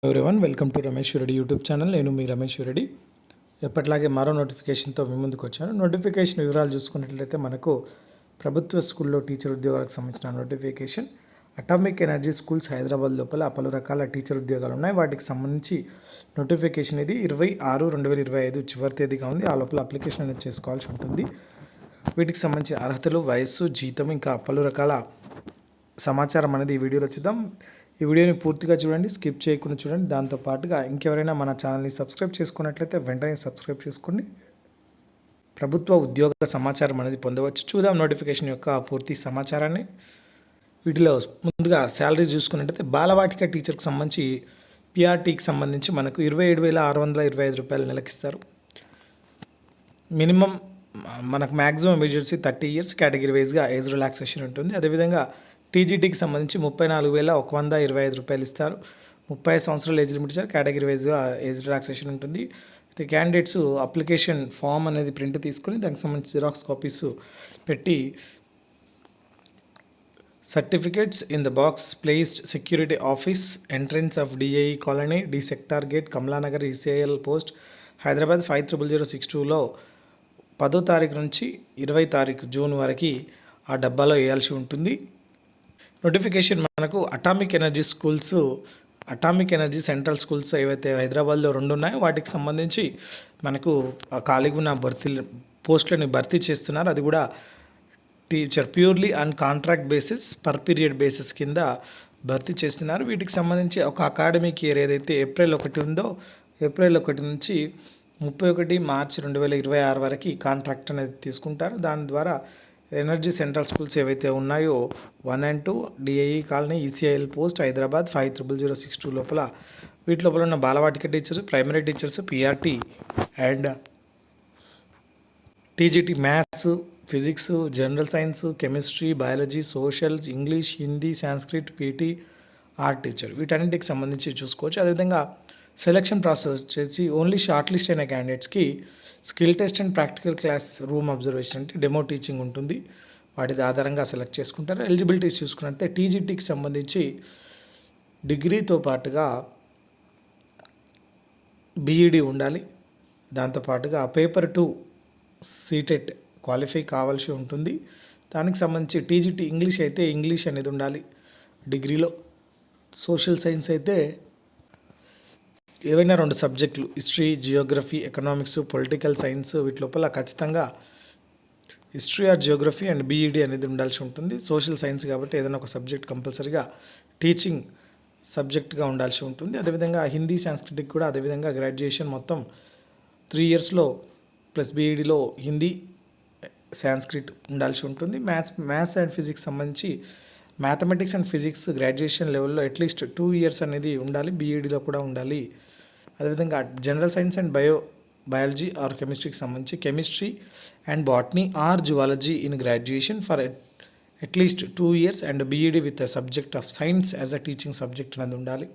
Everyone welcome to Ramesh Reddy YouTube channel. నేను మీ రమేష్ రెడ్డి. ఎప్పటిలాగే మరో నోటిఫికేషన్తో మీ ముందుకు వచ్చాను. నోటిఫికేషన్ వివరాలు చూసుకున్నట్లయితే మనకు ప్రభుత్వ స్కూల్లో టీచర్ ఉద్యోగాలకు సంబంధించిన notification. Atomic energy schools Hyderabad లోపల పలు రకాల టీచర్ ఉద్యోగాలు ఉన్నాయి. వాటికి సంబంధించి నోటిఫికేషన్ ఇది 26/2025 చివరి తేదీగా ఉంది. ఆ లోపల అప్లికేషన్ అనేది చేసుకోవాల్సి ఉంటుంది. వీటికి సంబంధించి అర్హతలు, వయస్సు, జీతం ఇంకా పలు రకాల సమాచారం అనేది ఈ వీడియోలో చూద్దాం. ఈ వీడియోని పూర్తిగా చూడండి, స్కిప్ చేయకుండా చూడండి. దాంతోపాటుగా ఇంకెవరైనా మన ఛానల్ని సబ్స్క్రైబ్ చేసుకున్నట్లయితే వెంటనే సబ్స్క్రైబ్ చేసుకోండి. ప్రభుత్వ ఉద్యోగ సమాచారం అనేది పొందవచ్చు. చూద్దాం నోటిఫికేషన్ యొక్క పూర్తి సమాచారాన్ని. వీటిలో ముందుగా శాలరీస్ చూసుకున్నట్లయితే బాలవాటిక టీచర్కి సంబంధించి పిఆర్టీకి సంబంధించి మనకు 27,625 రూపాయలు నెలకిస్తారు. మినిమం మనకు మ్యాక్సిమం ఏజ్ వచ్చి 30 ఇయర్స్. కేటగిరీ వైజ్గా ఏజ్ రిలాక్సేషన్ ఉంటుంది. అదేవిధంగా టీజీటీకి సంబంధించి 34,125 రూపాయలు ఇస్తారు. 30 సంవత్సరాలు ఏజ్ లిమిట్ ఇచ్చారు. కేటగిరీ వైజ్గా ఏజ్ రిలాక్సేషన్ ఉంటుంది. అయితే క్యాండిడేట్స్ అప్లికేషన్ ఫామ్ అనేది ప్రింట్ తీసుకుని దానికి సంబంధించి జిరాక్స్ కాపీస్ పెట్టి certificates in the box placed security office entrance of DIE colony D sector gate Kamalanagar ECIL post Hyderabad 500062లో 10వ తారీఖు నుంచి 20వ తారీఖు జూన్ వరకు ఆ డబ్బాలో వేయాల్సి ఉంటుంది. నోటిఫికేషన్ మనకు atomic energy schools, atomic energy central schools ఏవైతే హైదరాబాద్లో 2 ఉన్నాయో వాటికి సంబంధించి మనకు ఖాళీగా ఉన్న పోస్టులని భర్తీ చేస్తున్నారు. అది కూడా teacher purely on contract basis per period basis కింద భర్తీ చేస్తున్నారు. వీటికి సంబంధించి ఒక అకాడమిక్ ఇయర్ ఏదైతే ఏప్రిల్ 1 ఉందో ఏప్రిల్ 1 నుంచి 31 మార్చి 2026 వరకు కాంట్రాక్ట్ అనేది తీసుకుంటారు. దాని ద్వారా ఎనర్జీ సెంట్రల్ స్కూల్స్ ఏవైతే ఉన్నాయో 1 and 2 DIE colony ECIL post Hyderabad 500062 లోపల వీటి లోపల ఉన్న Balavatika teachers, primary teachers, PRT and TGT maths, physics, general science, chemistry, biology, social, English, Hindi, Sanskrit, PT, art teacher వీటన్నిటికి సంబంధించి చూసుకోవచ్చు. అదేవిధంగా సెలక్షన్ ప్రాసెస్ వచ్చేసి ఓన్లీ షార్ట్ లిస్ట్ అయిన క్యాండిడేట్స్కి skill test and practical class room observation అంటే డెమో టీచింగ్ ఉంటుంది. వాటి ఆధారంగా సెలెక్ట్ చేసుకుంటారు. ఎలిజిబిలిటీస్ చూసుకున్నట్లయితే టీజీటీకి సంబంధించి డిగ్రీతో పాటుగా బీఈడి ఉండాలి. దాంతోపాటుగా పేపర్ 2 సీటెట్ క్వాలిఫై కావాల్సి ఉంటుంది. దానికి సంబంధించి టీజీటీ ఇంగ్లీష్ అయితే ఇంగ్లీష్ అనేది ఉండాలి డిగ్రీలో. సోషల్ సైన్స్ అయితే ఏవైనా 2 సబ్జెక్టులు history, geography, economics, political science వీటి లోపల ఖచ్చితంగా history or geography and BEd అనేది ఉండాల్సి ఉంటుంది. సోషల్ సైన్స్ కాబట్టి ఏదైనా ఒక సబ్జెక్ట్ కంపల్సరీగా టీచింగ్ సబ్జెక్ట్గా ఉండాల్సి ఉంటుంది. అదేవిధంగా హిందీ, సాంస్క్రిటిక్ కూడా అదేవిధంగా గ్రాడ్యుయేషన్ మొత్తం 3 ఇయర్స్లో ప్లస్ బీఈడిలో హిందీ, సాంస్క్రిట్ ఉండాల్సి ఉంటుంది. మ్యాథ్స్ అండ్ ఫిజిక్స్ సంబంధించి మ్యాథమెటిక్స్ అండ్ ఫిజిక్స్ గ్రాడ్యుయేషన్ లెవెల్లో అట్లీస్ట్ 2 ఇయర్స్ అనేది ఉండాలి. బీఈడిలో కూడా ఉండాలి. అదేవిధంగా general science and biology or కెమిస్ట్రీకి సంబంధించి chemistry and botany or zoology in graduation for at least 2 years and BEd with a subject of science as a teaching subject అనేది ఉండాలి.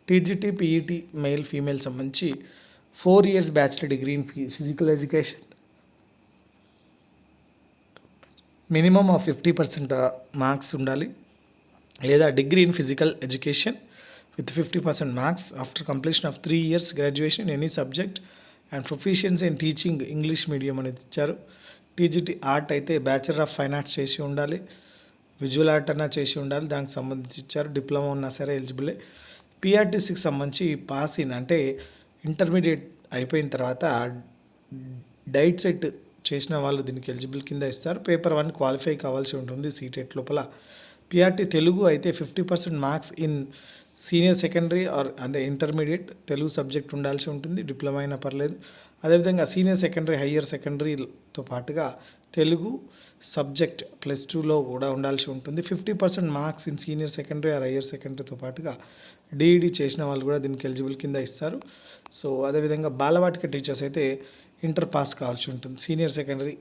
టీజీటీ, పీఈటీ మెయిల్ ఫీమేల్ సంబంధించి 4 years bachelor degree in physical education minimum of 50% marks ఉండాలి. లేదా degree in physical education with 50% marks after completion of 3 years graduation in any subject and proficiency in teaching English medium అనేది ఇచ్చారు. TGT art అయితే bachelor of fine arts చేసి ఉండాలి. Visual art అన్నా చేసి ఉండాలి. దానికి సంబంధించి ఇచ్చారు. డిప్లొమా ఉన్నా సరే ఎలిజిబులే. పిఆర్టీసీకి సంబంధించి పాస్ ఇన్ అంటే ఇంటర్మీడియట్ అయిపోయిన తర్వాత డైట్ సెట్ చేసిన వాళ్ళు దీనికి ఎలిజిబుల్ కింద ఇస్తారు. పేపర్ 1 క్వాలిఫై కావాల్సి ఉంటుంది సీటెట్ లోపల. పిఆర్టీ తెలుగు అయితే 50% marks in senior secondary are అంటే ఇంటర్మీడియట్ తెలుగు సబ్జెక్ట్ ఉండాల్సి ఉంటుంది. డిప్లొమా అయినా పర్లేదు. అదేవిధంగా సీనియర్ సెకండరీ, హయ్యర్ సెకండరీతో పాటుగా తెలుగు సబ్జెక్ట్ +2లో కూడా ఉండాల్సి ఉంటుంది. 50% marks in senior secondary or higher సెకండరీతో పాటుగా డిఈడి చేసిన వాళ్ళు కూడా దీనికి ఎలిజిబుల్ కింద ఇస్తారు. సో అదేవిధంగా బాలవాటిక టీచర్స్ అయితే ఇంటర్ పాస్ కావాల్సి ఉంటుంది. Senior secondary,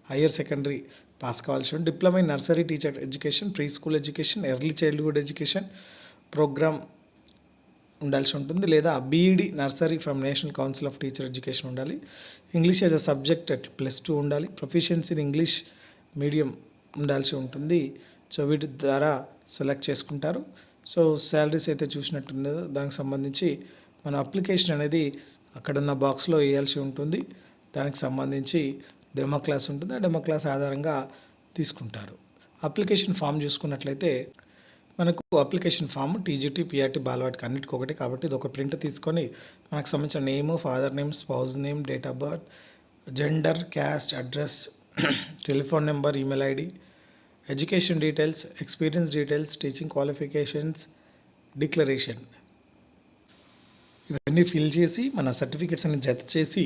higher secondary pass కావాల్సి ఉంటుంది. Diploma in nursery teacher education, pre school education, early childhood education programme ఉండాల్సి ఉంటుంది. లేదా BEd nursery from National Council of Teacher Education ఉండాలి. ఇంగ్లీష్ యాజ్ అ సబ్జెక్ట్ +2 ఉండాలి. Proficiency in English medium ఉండాల్సి ఉంటుంది. So వీటి ద్వారా సెలెక్ట్ చేసుకుంటారు. సో శాలరీస్ అయితే చూసినట్టున్నదో దానికి సంబంధించి మన అప్లికేషన్ అనేది అక్కడున్న బాక్స్లో వేయాల్సి ఉంటుంది. దానికి సంబంధించి డెమో క్లాస్ ఉంటుంది. ఆ డెమో క్లాస్ ఆధారంగా తీసుకుంటారు. అప్లికేషన్ ఫామ్ చూసుకున్నట్లయితే మనకు అప్లికేషన్ ఫామ్ టీజీటీ, పీఆర్టీ, బాలవాటికి అన్నిటికి ఒకటి కాబట్టి ఇది ఒక ప్రింట్ తీసుకొని మనకు సంబంధించిన name, father name, spouse name, date of birth, gender, caste, address, telephone number, email ID, education details, experience details, teaching qualifications, declaration ఇవన్నీ ఫిల్ చేసి మన సర్టిఫికెట్స్ అన్ని జత చేసి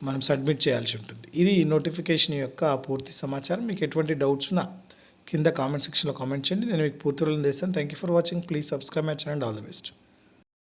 మనం సబ్మిట్ చేయాల్సి ఉంటుంది. ఇది నోటిఫికేషన్ యొక్క పూర్తి సమాచారం. మీకు ఎటువంటి డౌట్స్ ఉన్నా కింద కామెంట్ సెక్షన్లో కామెంట్ చేయండి. నేను మీకు పూర్తి వివరణ చేస్తాను. Thank you for watching. Please subscribe my channel. All the best.